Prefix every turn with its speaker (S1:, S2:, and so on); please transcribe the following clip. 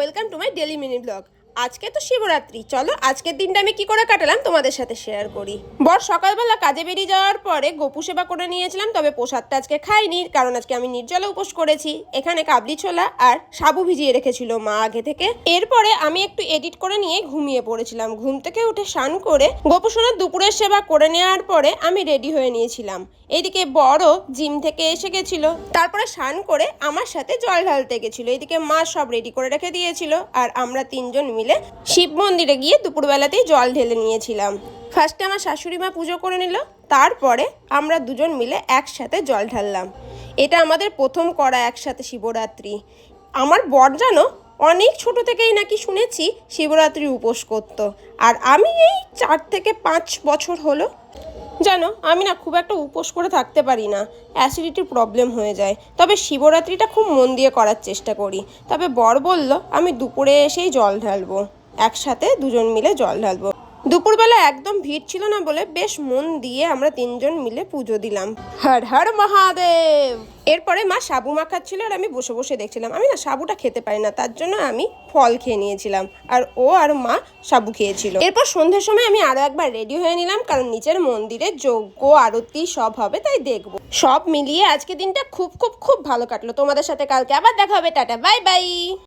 S1: Welcome to my daily mini blog. আজকে তো শিবরাত্রি, চলো আজকের দিনটা আমি কি করে কাটালাম তোমাদের সাথে শেয়ার করি। সকালবেলা কাজে বেরিয়ে যাওয়ার পরে গোপু সেবা করে নিয়েছিলাম, তবে প্রসাদটা আজকে খাইনি, কারণ আজকে আমি নির্জলা উপোস করেছি। এখানে কাবলি ছোলা আর সাবু ভিজিয়ে রেখেছিল মা আগে থেকে। এরপরে আমি একটু এডিট করে নিয়ে ঘুমিয়ে পড়েছিলাম। ঘুম থেকে উঠে স্নান করে গোপু সোনার দুপুরের সেবা করে নেওয়ার পরে আমি রেডি হয়ে নিয়েছিলাম। এইদিকে বড় জিম থেকে এসে গেছিল, তারপরে স্নান করে আমার সাথে জল ঢালতে গেছিল। এইদিকে মা সব রেডি করে রেখে দিয়েছিল, আর আমরা তিনজন মিলে শিব মন্দিরে গিয়ে দুপুরবেলাতেই জল ঢেলে নিয়েছিলাম। ফার্স্টে আমার শাশুড়ি মা পুজো করে নিল, তারপরে আমরা দুজন মিলে একসাথে জল ঢাললাম। এটা আমাদের প্রথম করা একসাথে শিবরাত্রি। আমার বর জানো অনেক ছোট থেকেই নাকি শুনেছি শিবরাত্রি উপোস করতো, আর আমি এই 4 থেকে 5 বছর হলো। জানো আমি না খুব একটা উপোস করে থাকতে পারি না, অ্যাসিডিটির প্রবলেম হয়ে যায়। তবে শিবরাত্রিটা খুব মন দিয়ে করার চেষ্টা করি। তবে বর বলল আমি দুপুরে এসেই জল ঢালবো, একসাথে দুজন মিলে জল ঢালবো। দুপুরবেলা একদম ভিড় ছিল না বলে বেশ মন দিয়ে আমরা তিনজন মিলে পুজো দিলাম। হর হর মহাদেব। এরপরে মা সাবু মাখাচ্ছিল, আর আমি বসে বসে দেখছিলাম। আমি না সাবুটা খেতে পারি না, তার জন্য আমি ফল খেয়ে নিয়েছিলাম, আর ও আর মা সাবু খেয়েছিল। এরপর সন্ধ্যের সময় আমি আরো একবার রেডি হয়ে নিলাম, কারণ নিচের মন্দিরে যজ্ঞ আরতি সব হবে, তাই দেখবো। সব মিলিয়ে আজকে দিনটা খুব খুব খুব ভালো কাটলো। তোমাদের সাথে কালকে আবার দেখা হবে। Tata, bye bye.